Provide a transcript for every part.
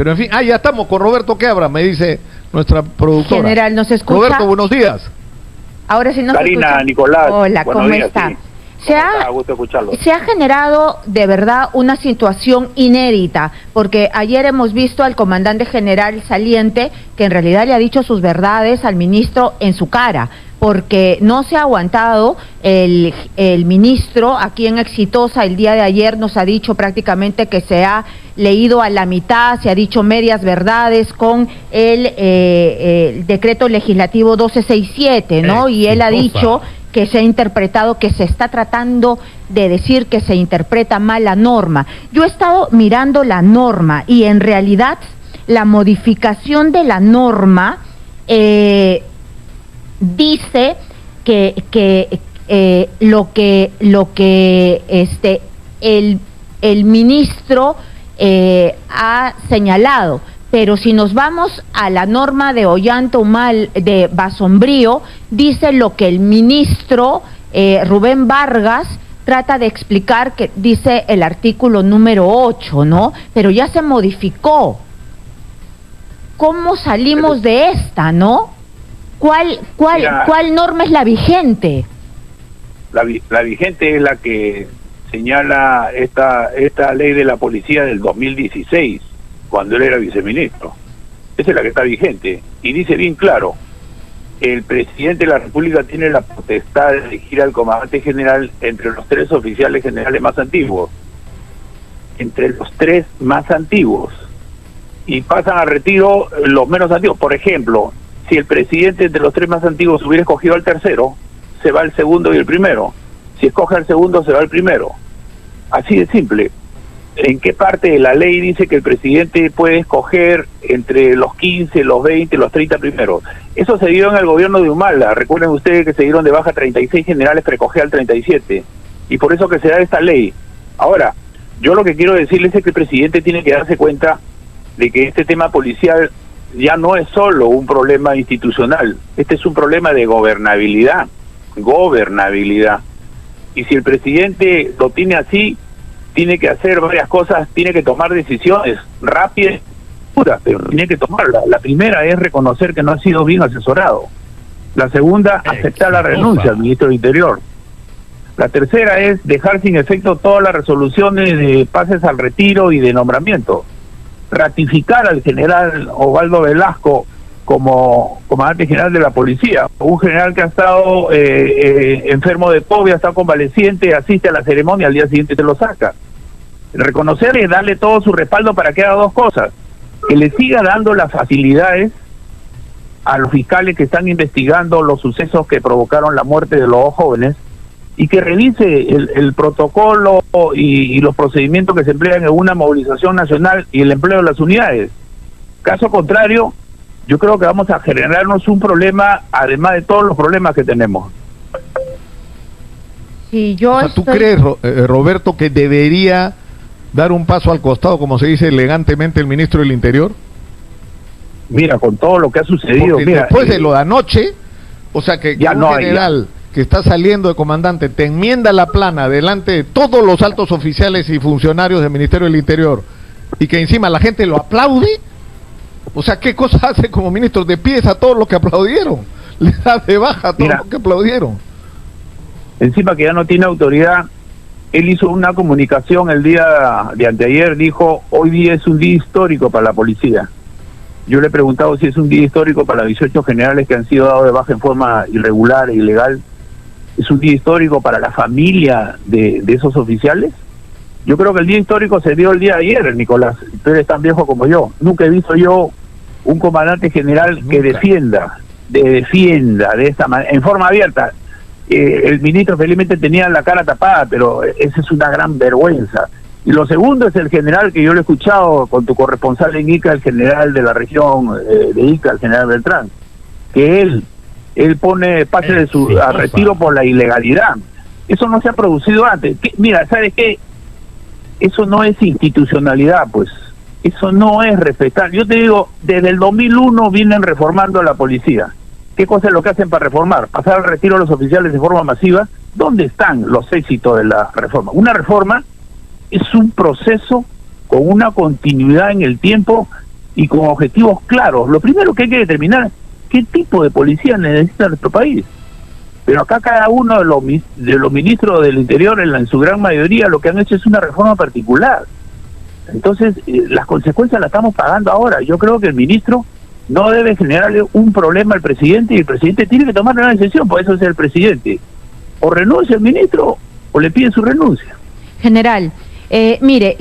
Pero en fin, ya estamos con Roberto Quebra, me dice nuestra productora. General, ¿nos escucha? Roberto, buenos días. Ahora sí nos Karina, escucha. Nicolás. Hola, ¿cómo días, está? Sí. Gusto escucharlo. Se ha generado de verdad una situación inédita, porque ayer hemos visto al comandante general saliente que en realidad le ha dicho sus verdades al ministro en su cara, porque no se ha aguantado. El ministro aquí en Exitosa el día de ayer nos ha dicho prácticamente que se ha leído a la mitad, se ha dicho medias verdades con el decreto legislativo 1267, ¿no? Y él ha dicho que se ha interpretado, que se está tratando de decir que se interpreta mal la norma. Yo he estado mirando la norma y en realidad la modificación de la norma dice que el ministro ha señalado. Pero si nos vamos a la norma de Ollanta-Humala de Basombrío, dice lo que el ministro Rubén Vargas trata de explicar, que dice el artículo número 8, ¿no? Pero ya se modificó. ¿Cómo salimos de esta, no? ¿Cuál norma es la vigente? La vigente es la que señala esta ley de la policía del 2016. Cuando él era viceministro. Esa es la que está vigente. Y dice bien claro, el presidente de la República tiene la potestad de elegir al comandante general entre los 3 oficiales generales más antiguos. Entre los 3 más antiguos. Y pasan a retiro los menos antiguos. Por ejemplo, si el presidente de los 3 más antiguos hubiera escogido al tercero, se va el segundo y el primero. Si escoge al segundo, se va el primero. Así de simple. ¿En qué parte de la ley dice que el presidente puede escoger entre los 15, los 20, los 30 primeros? Eso se dio en el gobierno de Humala. Recuerden ustedes que se dieron de baja 36 generales para escoger al 37. Y por eso que se da esta ley. Ahora, yo lo que quiero decirles es que el presidente tiene que darse cuenta de que este tema policial ya no es solo un problema institucional. Este es un problema de gobernabilidad. Gobernabilidad. Y si el presidente lo tiene así, tiene que hacer varias cosas, tiene que tomar decisiones rápidas, pero tiene que tomarlas. La primera es reconocer que no ha sido bien asesorado. La segunda, aceptar la renuncia al ministro del Interior. La tercera es dejar sin efecto todas las resoluciones de pases al retiro y de nombramiento. Ratificar al general Osvaldo Velasco como comandante general de la policía, un general que ha estado enfermo de COVID, ha estado convaleciente, asiste a la ceremonia, al día siguiente te lo saca. Reconocer y darle todo su respaldo para que haga 2 cosas: que le siga dando las facilidades a los fiscales que están investigando los sucesos que provocaron la muerte de los 2 jóvenes, y que revise el protocolo y los procedimientos que se emplean en una movilización nacional y el empleo de las unidades. Caso contrario, yo creo que vamos a generarnos un problema, además de todos los problemas que tenemos. Sí, yo ¿Tú crees, Roberto, que debería dar un paso al costado, como se dice elegantemente, el ministro del Interior? Mira, con todo lo que ha sucedido... Porque después de lo de anoche, o sea, que ya un no general que está saliendo de comandante te enmienda la plana delante de todos los altos oficiales y funcionarios del Ministerio del Interior, y que encima la gente lo aplaude. O sea, ¿qué cosa hace como ministro? De pies a todos los que aplaudieron, le da de baja a todos los que aplaudieron. Encima que ya no tiene autoridad, él hizo una comunicación el día de anteayer, dijo: hoy día es un día histórico para la policía. Yo le he preguntado si es un día histórico para los 18 generales que han sido dados de baja en forma irregular e ilegal. ¿Es un día histórico para la familia de esos oficiales? Yo creo que el día histórico se dio el día de ayer, Nicolás. Tú eres tan viejo como yo. Nunca he visto yo un comandante general que defienda de esta manera, en forma abierta. El ministro felizmente tenía la cara tapada, pero esa es una gran vergüenza. Y lo segundo es el general que yo lo he escuchado con tu corresponsal en Ica, el general de la región de Ica, el general Beltrán, que él pone pase de su a retiro por la ilegalidad. Eso no se ha producido antes. Mira, ¿sabes qué? Eso no es institucionalidad, pues. Eso no es respetar. Yo te digo, desde el 2001 vienen reformando la policía. ¿Qué cosa es lo que hacen para reformar? Pasar al retiro a los oficiales de forma masiva. ¿Dónde están los éxitos de la reforma? Una reforma es un proceso con una continuidad en el tiempo y con objetivos claros. Lo primero que hay que determinar, ¿qué tipo de policía necesita nuestro país? Pero acá cada uno de los ministros del Interior, en su gran mayoría, lo que han hecho es una reforma particular. Entonces, las consecuencias las estamos pagando ahora. Yo creo que el ministro no debe generarle un problema al presidente, y el presidente tiene que tomar una decisión, por eso es el presidente. O renuncia el ministro o le pide su renuncia. General, mire,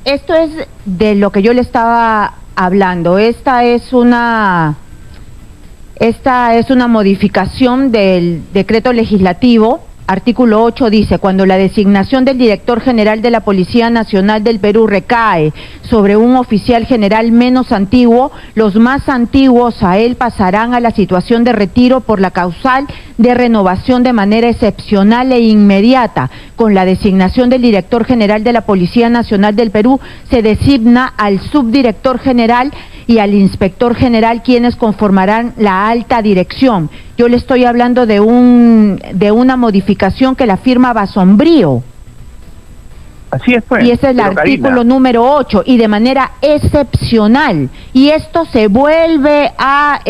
esto es de lo que yo le estaba hablando. Esta es una modificación del decreto legislativo. Artículo 8 dice: cuando la designación del director general de la Policía Nacional del Perú recae sobre un oficial general menos antiguo, los más antiguos a él pasarán a la situación de retiro por la causal de renovación de manera excepcional e inmediata. Con la designación del director general de la Policía Nacional del Perú se designa al subdirector general y al inspector general, quienes conformarán la alta dirección. Yo le estoy hablando de una modificación que la firma Basombrío. Así es, pues. Y ese es el artículo número 8, y de manera excepcional. Y esto se vuelve a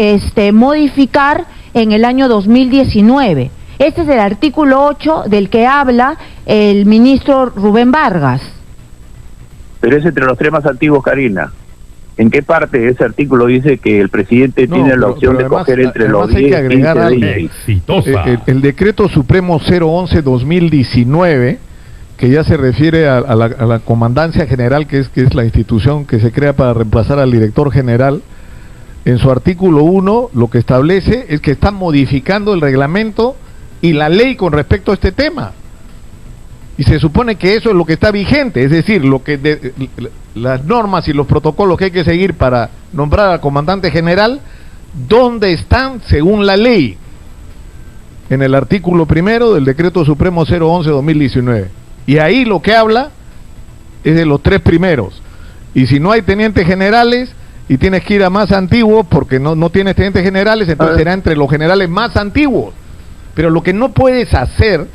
modificar en el año 2019. Este es el artículo 8 del que habla el ministro Rubén Vargas. Pero es entre los tres más antiguos, Karina. ¿En qué parte de ese artículo dice que el presidente tiene la opción de coger entre los 10 y 15 de el decreto supremo 011-2019, que ya se refiere a la comandancia general, que es la institución que se crea para reemplazar al director general? En su artículo 1 lo que establece es que están modificando el reglamento y la ley con respecto a este tema. Y se supone que eso es lo que está vigente, es decir, las normas y los protocolos que hay que seguir para nombrar al comandante general, ¿dónde están según la ley? En el artículo 1 del decreto supremo 011-2019. Y ahí lo que habla es de los tres primeros. Y si no hay tenientes generales y tienes que ir a más antiguos, porque no tienes tenientes generales, entonces será entre los generales más antiguos. Pero lo que no puedes hacer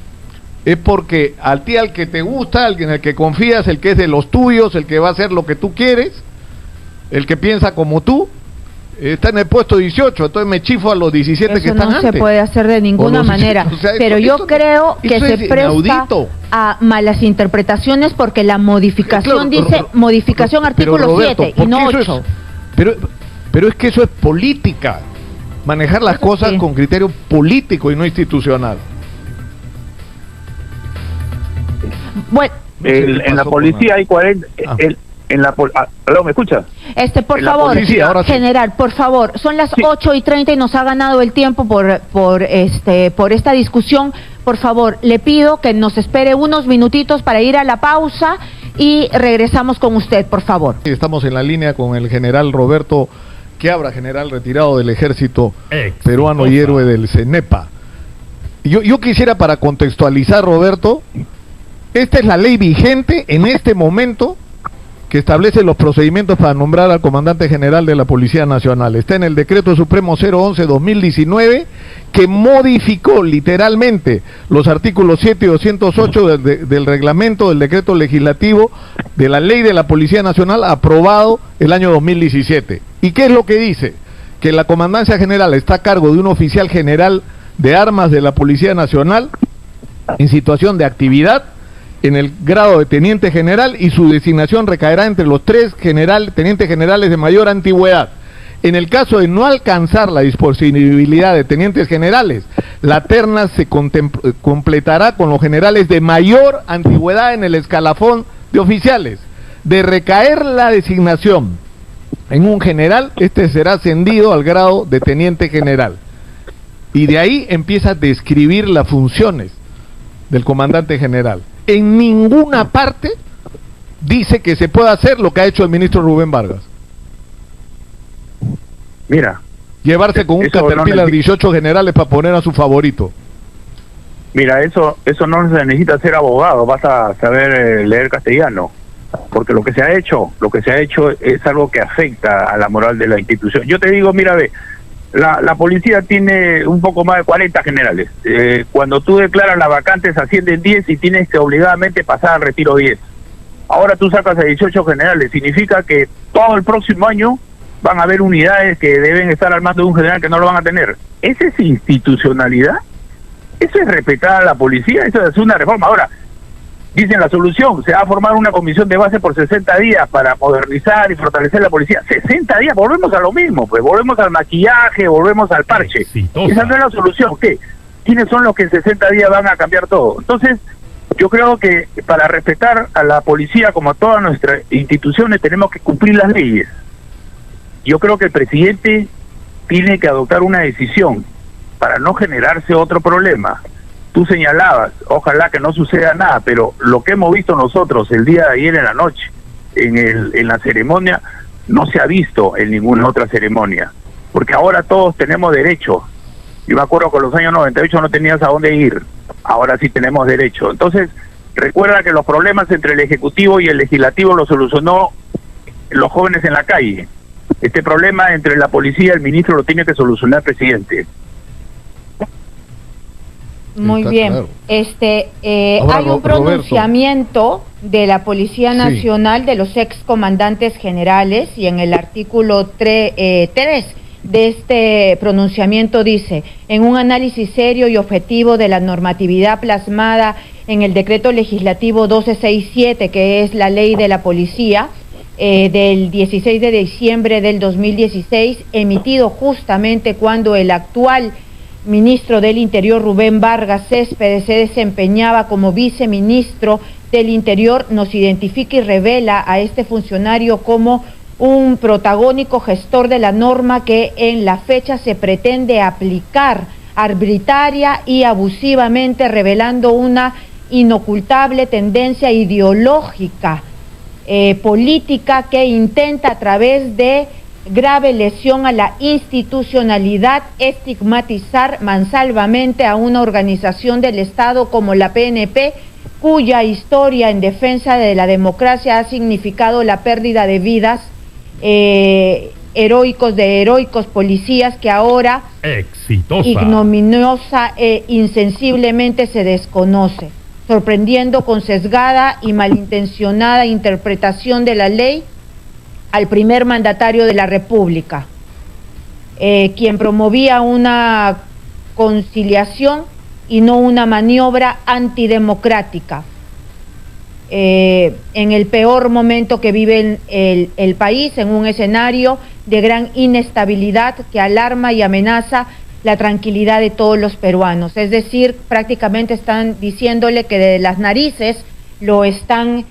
es porque al que te gusta, alguien en el que confías, el que es de los tuyos, el que va a hacer lo que tú quieres, el que piensa como tú, está en el puesto 18, entonces me chifo a los 17 que están antes. Eso no se puede hacer de ninguna manera, o sea, pero yo creo que se presta a malas interpretaciones, porque la modificación dice modificación artículo Roberto, 7 y no 8. Pero es que eso es política, manejar las cosas con criterio político y no institucional. Bueno, en la policía hay 40... ¿Aló, me escucha? Por favor, general, por favor, son las 8:30 y nos ha ganado el tiempo por esta discusión. Por favor, le pido que nos espere unos minutitos para ir a la pausa y regresamos con usted, por favor. Estamos en la línea con el general Roberto Quiabra, general retirado del ejército peruano y héroe del CENEPA. Yo quisiera, para contextualizar, Roberto, esta es la ley vigente en este momento que establece los procedimientos para nombrar al comandante general de la Policía Nacional. Está en el decreto supremo 011-2019, que modificó literalmente los artículos 7 y 208 del reglamento del decreto legislativo de la ley de la Policía Nacional, aprobado el año 2017. ¿Y qué es lo que dice? Que la comandancia general está a cargo de un oficial general de armas de la Policía Nacional en situación de actividad, en el grado de teniente general, y su designación recaerá entre los tres tenientes generales de mayor antigüedad. En el caso de no alcanzar la disponibilidad de tenientes generales, la terna se completará con los generales de mayor antigüedad en el escalafón de oficiales. De recaer la designación en un general, este será ascendido al grado de teniente general. Y de ahí empieza a describir las funciones del comandante general. En ninguna parte dice que se pueda hacer lo que ha hecho el ministro Rubén Vargas. Mira, llevarse con un Caterpillar 18 generales para poner a su favorito. Mira, eso no se necesita ser abogado, vas a saber leer castellano, porque lo que se ha hecho es algo que afecta a la moral de la institución. Yo te digo, mira, ve, la policía tiene un poco más de 40 generales. Cuando tú declaras las vacantes ascienden 10 y tienes que obligadamente pasar al retiro 10. ahora tú sacas a 18 generales, significa que todo el próximo año van a haber unidades que deben estar al mando de un general que no lo van a tener. ¿Esa es institucionalidad? ¿Eso es respetar a la policía? ¿Eso es una reforma? Ahora, dicen la solución, se va a formar una comisión de base por 60 días para modernizar y fortalecer la policía. 60 días, volvemos a lo mismo, pues volvemos al maquillaje, volvemos al parche. Exitosa. Esa no es la solución. ¿Qué? ¿Quiénes son los que en 60 días van a cambiar todo? Entonces, yo creo que para respetar a la policía, como a todas nuestras instituciones, tenemos que cumplir las leyes. Yo creo que el presidente tiene que adoptar una decisión para no generarse otro problema. Tú señalabas, ojalá que no suceda nada, pero lo que hemos visto nosotros el día de ayer en la noche, en la ceremonia, no se ha visto en ninguna otra ceremonia, porque ahora todos tenemos derecho. Yo me acuerdo que en los años 98 no tenías a dónde ir, ahora sí tenemos derecho. Entonces, recuerda que los problemas entre el Ejecutivo y el Legislativo los solucionó los jóvenes en la calle. Este problema entre la policía y el ministro lo tiene que solucionar el presidente. Muy Está bien. claro. Hay un Roberto. pronunciamiento de la Policía Nacional de los excomandantes generales y en el artículo 3 de este pronunciamiento dice: en un análisis serio y objetivo de la normatividad plasmada en el decreto legislativo 1267, que es la ley de la policía, del 16 de diciembre del 2016, emitido justamente cuando el actual ministro del Interior, Rubén Vargas Céspedes, se desempeñaba como viceministro del Interior, nos identifica y revela a este funcionario como un protagónico gestor de la norma que en la fecha se pretende aplicar arbitraria y abusivamente, revelando una inocultable tendencia ideológica política que intenta, a través de grave lesión a la institucionalidad, estigmatizar mansalvamente a una organización del Estado como la PNP, cuya historia en defensa de la democracia ha significado la pérdida de vidas heroicos policías que ahora Exitosa. ignominiosa e insensiblemente se desconoce, sorprendiendo con sesgada y malintencionada interpretación de la ley al primer mandatario de la República, quien promovía una conciliación y no una maniobra antidemocrática. En el peor momento que vive el país, en un escenario de gran inestabilidad que alarma y amenaza la tranquilidad de todos los peruanos. Es decir, prácticamente están diciéndole que de las narices lo están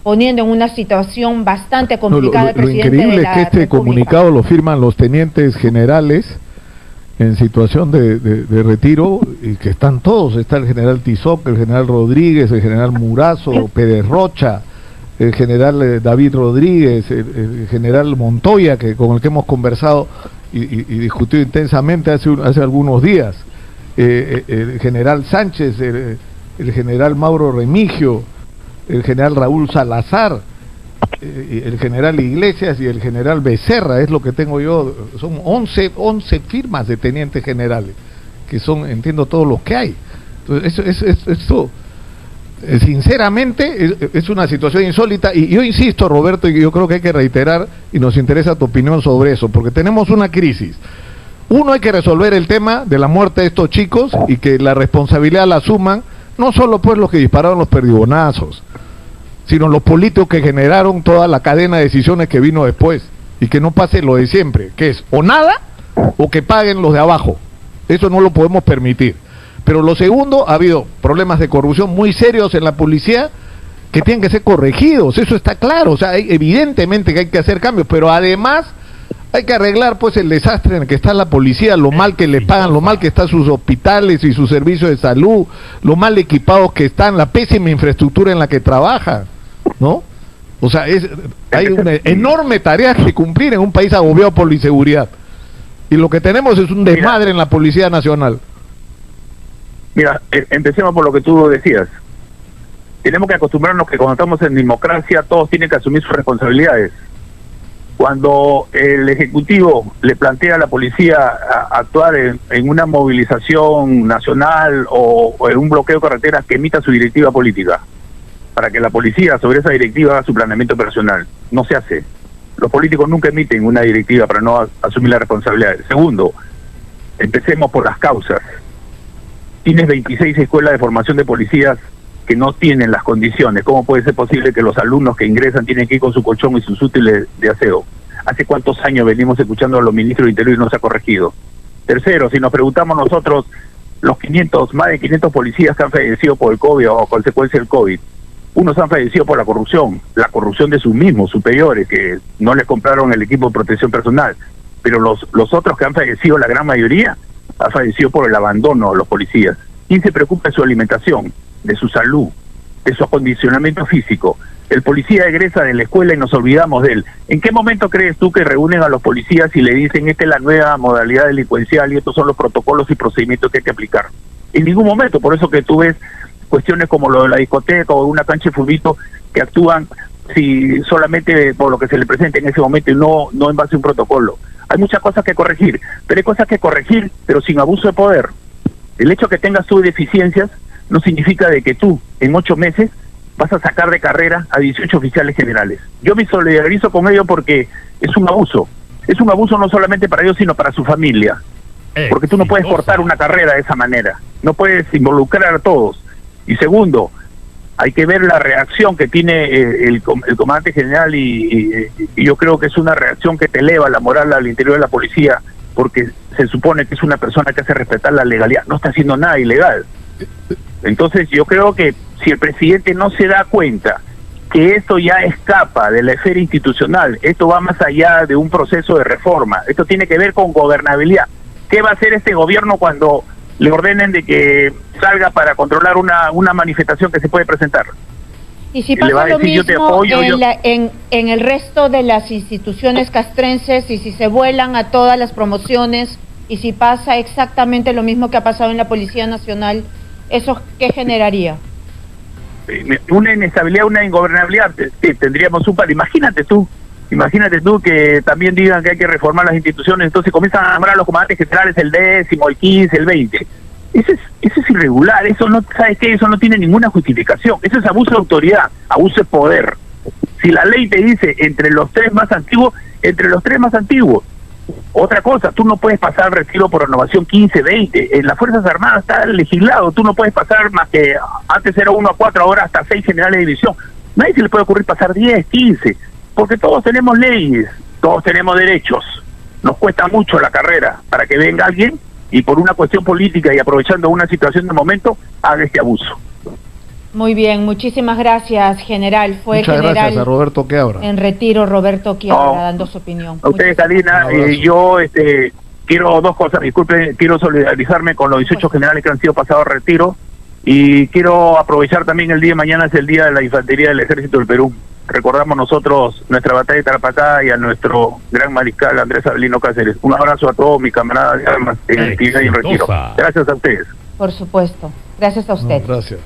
poniendo en una situación bastante complicada. Lo increíble es que este comunicado lo firman los tenientes generales en situación de retiro, y que están todos: está el general Tizoc, el general Rodríguez, el general Murazo, Pérez Rocha, el general David Rodríguez, el general Montoya, que con el que hemos conversado y discutido intensamente hace algunos días, el general Sánchez, el general Mauro Remigio, el general Raúl Salazar, el general Iglesias y el general Becerra. Es lo que tengo yo. Son 11 firmas de tenientes generales, que son, entiendo, todos los que hay. Entonces, eso sinceramente es una situación insólita, y yo insisto, Roberto, y yo creo que hay que reiterar, y nos interesa tu opinión sobre eso, porque tenemos una crisis. Uno, hay que resolver el tema de la muerte de estos chicos, y que la responsabilidad la asuman no solo pues los que dispararon los perdigonazos, sino los políticos que generaron toda la cadena de decisiones que vino después, y que no pase lo de siempre, que es o nada o que paguen los de abajo. Eso no lo podemos permitir. Pero lo segundo, ha habido problemas de corrupción muy serios en la policía que tienen que ser corregidos, eso está claro. O sea, evidentemente que hay que hacer cambios, pero además hay que arreglar pues el desastre en el que está la policía, lo mal que le pagan, lo mal que están sus hospitales y sus servicios de salud, lo mal equipados que están, la pésima infraestructura en la que trabajan, ¿no? O sea, hay una enorme tarea que cumplir en un país agobiado por la inseguridad, y lo que tenemos es un desmadre en la Policía Nacional. Mira, empecemos por lo que tú decías. Tenemos que acostumbrarnos que cuando estamos en democracia todos tienen que asumir sus responsabilidades. Cuando el Ejecutivo le plantea a la policía actuar en una movilización nacional o en un bloqueo de carreteras, que emita su directiva política. para que la policía sobre esa directiva haga su planeamiento operacional. No se hace. Los políticos nunca emiten una directiva para no asumir la responsabilidad. Segundo, empecemos por las causas. Tienes 26 escuelas de formación de policías que no tienen las condiciones. ¿Cómo puede ser posible que los alumnos que ingresan tienen que ir con su colchón y sus útiles de aseo? ¿Hace cuántos años venimos escuchando a los ministros de Interior y no se ha corregido? Tercero, si nos preguntamos nosotros, los más de 500 policías que han fallecido por el COVID o a consecuencia del COVID, unos han fallecido por la corrupción de sus mismos superiores, que no les compraron el equipo de protección personal, pero los otros que han fallecido, la gran mayoría, han fallecido por el abandono de los policías. ¿Quién se preocupa de su alimentación, de su salud, de su acondicionamiento físico? El policía egresa de la escuela y nos olvidamos de él. ¿En qué momento crees tú que reúnen a los policías y le dicen esta es la nueva modalidad delincuencial y estos son los protocolos y procedimientos que hay que aplicar? En ningún momento. Por eso que tú ves cuestiones como lo de la discoteca o una cancha de fulbito que actúan solamente por lo que se le presenta en ese momento y no en base a un protocolo. Hay muchas cosas que corregir, pero hay cosas que corregir, pero sin abuso de poder. El hecho que tengas tú deficiencias no significa de que tú, en 8 meses, vas a sacar de carrera a 18 oficiales generales. Yo me solidarizo con ellos porque es un abuso. Es un abuso no solamente para ellos, sino para su familia. Porque tú no puedes cortar una carrera de esa manera. No puedes involucrar a todos. Y segundo, hay que ver la reacción que tiene el comandante general y yo creo que es una reacción que te eleva la moral al interior de la policía, porque se supone que es una persona que hace respetar la legalidad. No está haciendo nada ilegal. Entonces yo creo que si el presidente no se da cuenta que esto ya escapa de la esfera institucional, esto va más allá de un proceso de reforma, esto tiene que ver con gobernabilidad. ¿Qué va a hacer este gobierno cuando le ordenen de que salga para controlar una manifestación que se puede presentar? Y si pasa lo mismo en el resto de las instituciones castrenses, y si se vuelan a todas las promociones, y si pasa exactamente lo mismo que ha pasado en la Policía Nacional, ¿eso qué generaría? Una inestabilidad, una ingobernabilidad. Tendríamos un par. Imagínate tú que también digan que hay que reformar las instituciones, entonces comienzan a nombrar a los comandantes generales el 10º, el 15, el 20. Eso es irregular, eso no, ¿sabes qué? Eso no tiene ninguna justificación, eso es abuso de autoridad, abuso de poder. Si la ley te dice entre los tres más antiguos, entre los tres más antiguos. Otra cosa, tú no puedes pasar retiro por renovación 15, 20, en las Fuerzas Armadas está legislado, tú no puedes pasar más que, antes era 1 a 4, ahora hasta 6 generales de división. Nadie se le puede ocurrir pasar 10, 15, porque todos tenemos leyes, todos tenemos derechos. Nos cuesta mucho la carrera para que venga alguien y por una cuestión política y aprovechando una situación de momento, haga este abuso. Muy bien, muchísimas gracias, general. Fue Muchas general gracias a Roberto Quiabra. en retiro, Roberto Quiabra, dando su opinión. A ustedes, Karina, yo quiero 2 cosas, disculpen, quiero solidarizarme con los 18 generales que han sido pasados a retiro y quiero aprovechar también el día de mañana, es el Día de la Infantería del Ejército del Perú. Recordamos nosotros nuestra batalla de Tarapacá y a nuestro gran mariscal Andrés Avelino Cáceres. Un abrazo a todos mis camaradas de armas en actividad y en retiro. Gracias a ustedes. Por supuesto. Gracias a usted. Gracias.